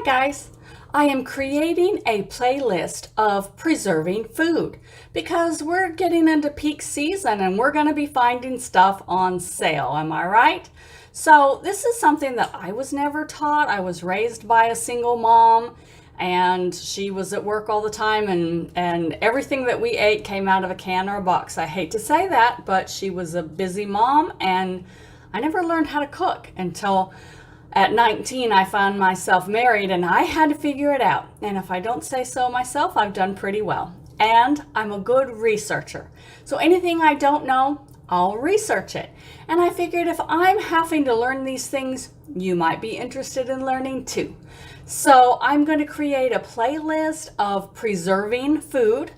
guys, I am creating a playlist of preserving food because we're getting into peak season and we're going to be finding stuff on sale. Am I right? So this is something that I was never taught. I was raised by a single mom and she was at work all the time and everything that we ate came out of a can or a box. I hate to say that, but she was a busy mom and I never learned how to cook until at 19, I found myself married and I had to figure it out. And if I don't say so myself, I've done pretty well. And I'm a good researcher. So anything I don't know, I'll research it. And I figured if I'm having to learn these things, you might be interested in learning too. So I'm going to create a playlist of preserving food.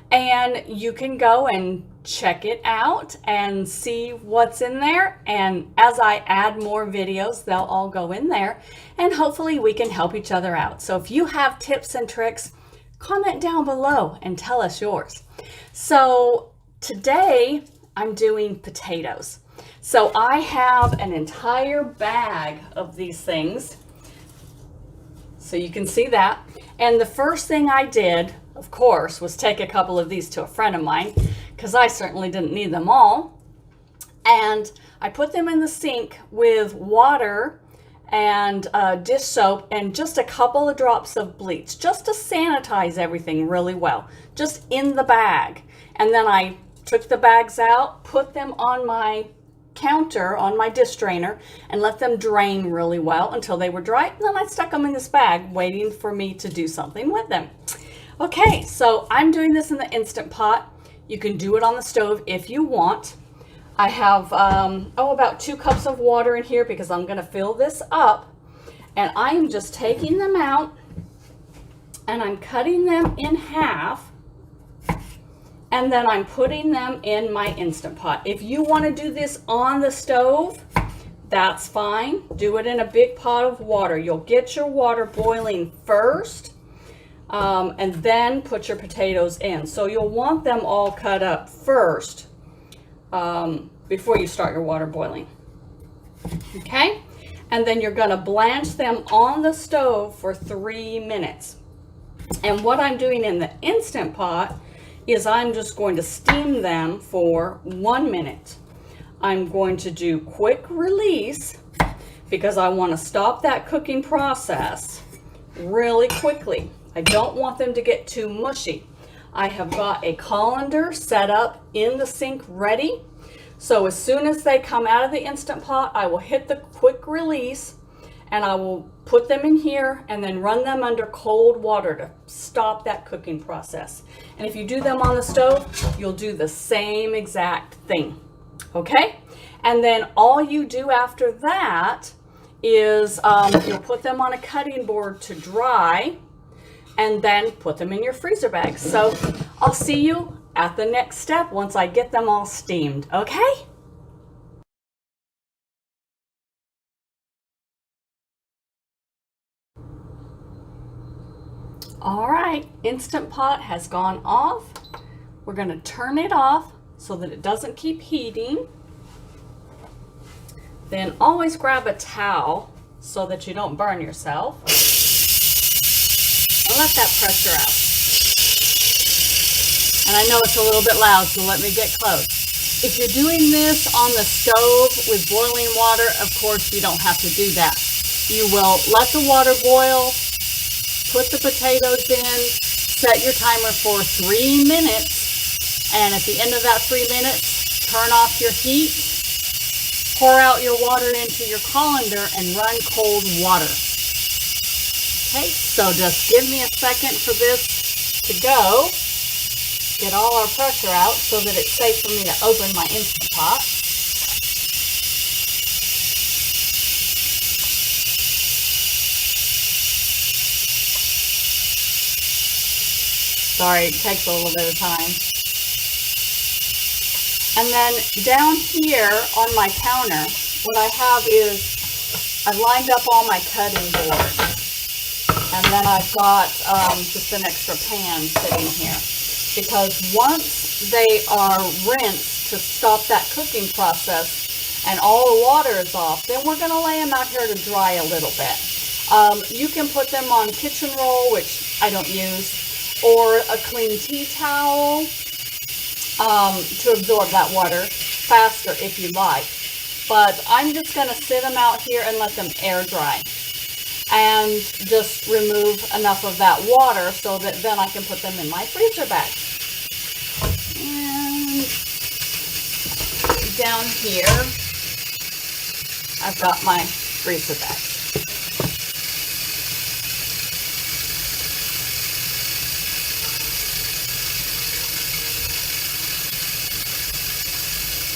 And you can go and check it out and see what's in there. And as I add more videos, they'll all go in there. And hopefully we can help each other out. So if you have tips and tricks, comment down below and tell us yours. So today I'm doing potatoes. So I have an entire bag of these things. So you can see that. And the first thing I did, of course, was take a couple of these to a friend of mine because I certainly didn't need them all. And I put them in the sink with water and dish soap and just a couple of drops of bleach just to sanitize everything really well, just in the bag. And then I took the bags out, put them on my counter on my dish drainer and let them drain really well until they were dry. And then I stuck them in this bag waiting for me to do something with them. Okay, so I'm doing this in the Instant Pot. You can do it on the stove if you want. I have about 2 cups of water in here because I'm going to fill this up. And I'm just taking them out and I'm cutting them in half. And then I'm putting them in my Instant Pot. If you want to do this on the stove, that's fine. Do it in a big pot of water. You'll get your water boiling first. And then put your potatoes in. So you'll want them all cut up first before you start your water boiling. Okay? And then you're going to blanch them on the stove for 3 minutes. And what I'm doing in the Instant Pot is I'm just going to steam them for 1 minute. I'm going to do quick release because I want to stop that cooking process really quickly. I don't want them to get too mushy. I have got a colander set up in the sink ready. So as soon as they come out of the Instant Pot, I will hit the quick release and I will put them in here and then run them under cold water to stop that cooking process. And if you do them on the stove, you'll do the same exact thing. Okay? And then all you do after that is you'll put them on a cutting board to dry and then put them in your freezer bags. So I'll see you at the next step once I get them all steamed, okay? All right, Instant Pot has gone off. We're going to turn it off so that it doesn't keep heating. Then always grab a towel so that you don't burn yourself. And let that pressure out. And I know it's a little bit loud, so let me get close. If you're doing this on the stove with boiling water, of course you don't have to do that. You will let the water boil, put the potatoes in, set your timer for 3 minutes, and at the end of that 3 minutes, turn off your heat, pour out your water into your colander, and run cold water. Okay, so just give me a second for this to go, get all our pressure out so that it's safe for me to open my Instant Pot. Sorry, it takes a little bit of time. And then down here on my counter, what I have is I've lined up all my cutting boards. And then I've got just an extra pan sitting here. Because once they are rinsed to stop that cooking process and all the water is off, then we're going to lay them out here to dry a little bit. You can put them on kitchen roll, which I don't use, or a clean tea towel to absorb that water faster if you like. But I'm just going to sit them out here and let them air dry and just remove enough of that water so that then I can put them in my freezer bag. And down here, I've got my freezer bag.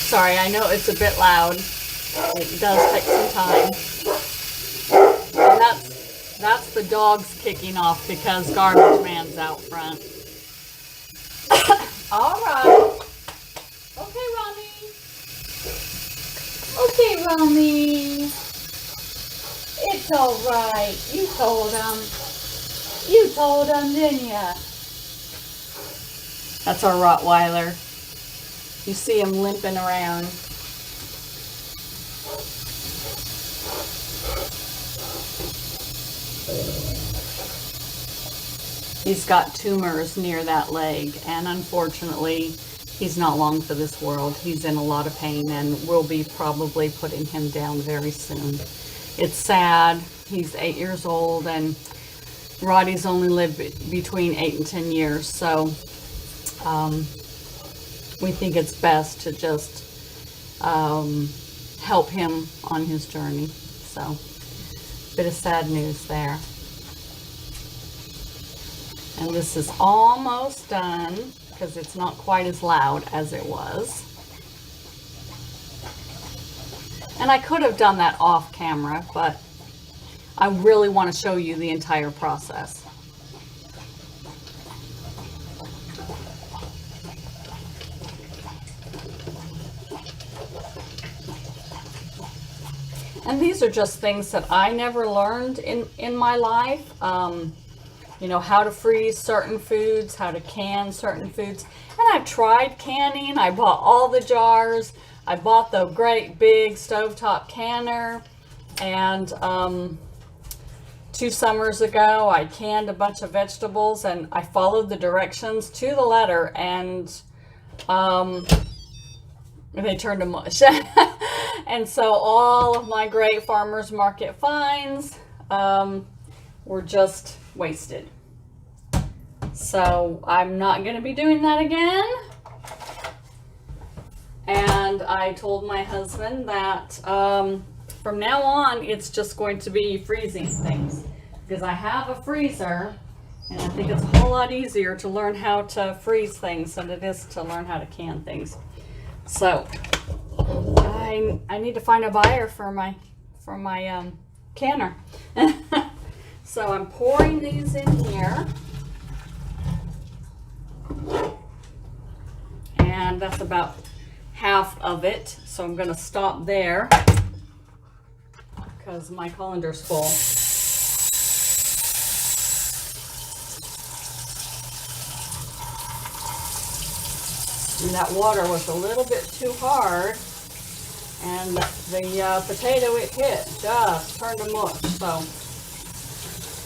Sorry, I know it's a bit loud. It does take some time. And that's the dogs kicking off because garbage man's out front. All right. Okay, Ronnie. Okay, Ronnie. It's all right. You told him. You told him, didn't you? That's our Rottweiler. You see him limping around. He's got tumors near that leg, and unfortunately, he's not long for this world. He's in a lot of pain, and we'll be probably putting him down very soon. It's sad. He's 8 years old, and Roddy's only lived between 8 and 10 years, so we think it's best to just help him on his journey. So, bit of sad news there. And this is almost done because it's not quite as loud as it was. And I could have done that off camera, but I really want to show you the entire process. And these are just things that I never learned in my life. You know, how to freeze certain foods, how to can certain foods. And I've tried canning. I bought all the jars. I bought the great big stovetop canner. And 2 summers ago, I canned a bunch of vegetables and I followed the directions to the letter, and they turned to mush. And so all of my great farmers market finds were just wasted. So I'm not going to be doing that again. And I told my husband that from now on it's just going to be freezing things, because I have a freezer and I think it's a whole lot easier to learn how to freeze things than it is to learn how to can things. So I need to find a buyer for my canner. So I'm pouring these in here, and that's about half of it. So I'm going to stop there because my colander's full. And that water was a little bit too hard, and the potato it hit just turned to mush. So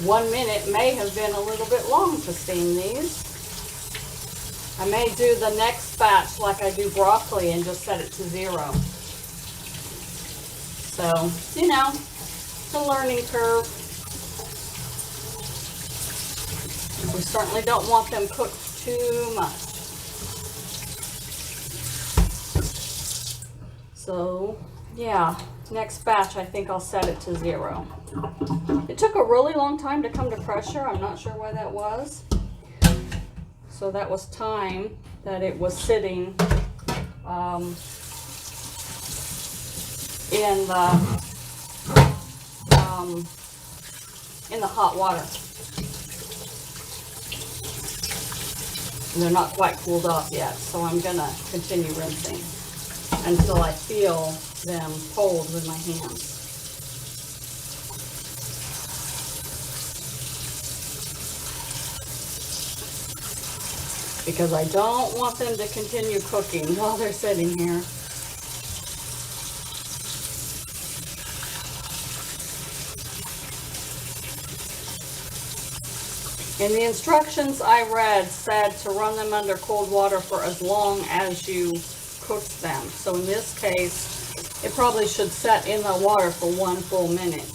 1 minute may have been a little bit long to steam these. I may do the next batch like I do broccoli and just set it to 0. So, you know, it's a learning curve. We certainly don't want them cooked too much. So, yeah, next batch I think I'll set it to 0. It took a really long time to come to pressure. I'm not sure why that was. So that was time that it was sitting in the hot water. And they're not quite cooled off yet, so I'm gonna continue rinsing until I feel them cold with my hands. Because I don't want them to continue cooking while they're sitting here. And the instructions I read said to run them under cold water for as long as you cooked them. So in this case, it probably should set in the water for 1 full minute.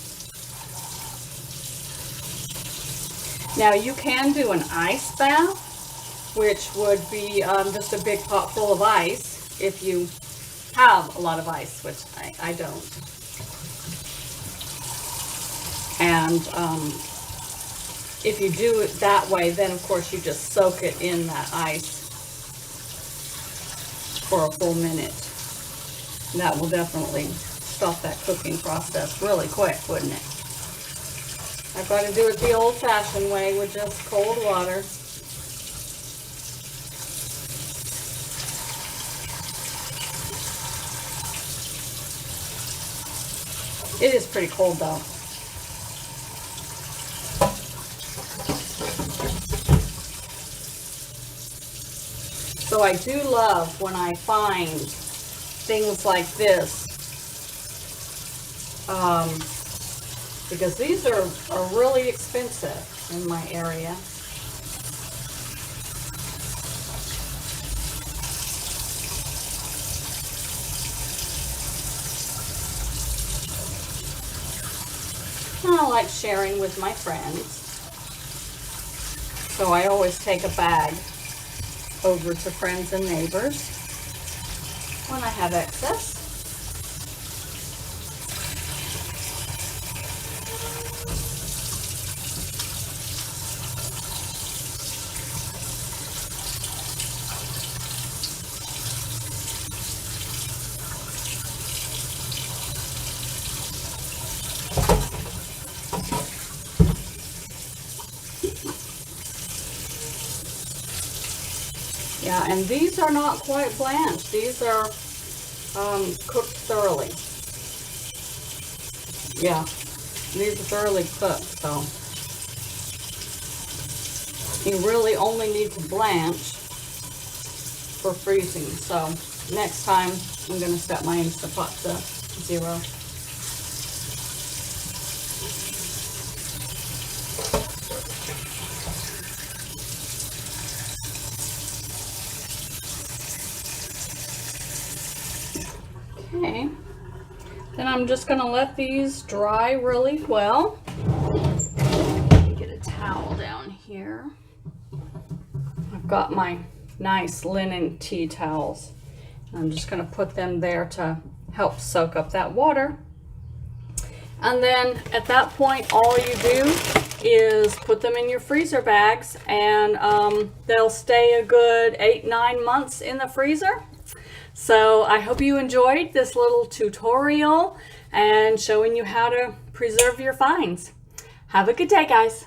Now you can do an ice bath, which would be just a big pot full of ice if you have a lot of ice, which I don't. And if you do it that way, then of course you just soak it in that ice for a full minute. And that will definitely stop that cooking process really quick, wouldn't it? I've got to do it the old-fashioned way with just cold water. It is pretty cold though. So I do love when I find things like this, because these are really expensive in my area. And I like sharing with my friends, so I always take a bag over to friends and neighbors when I have excess. Yeah, and these are not quite blanched. These are cooked thoroughly. Yeah, these are thoroughly cooked, so you really only need to blanch for freezing. So next time I'm going to set my Instant Pot to 0. Okay, then I'm just going to let these dry really well. Get a towel down here. I've got my nice linen tea towels. I'm just going to put them there to help soak up that water. And then at that point, all you do is put them in your freezer bags, and they'll stay a good 8-9 months in the freezer. So I hope you enjoyed this little tutorial and showing you how to preserve your finds. Have a good day, guys.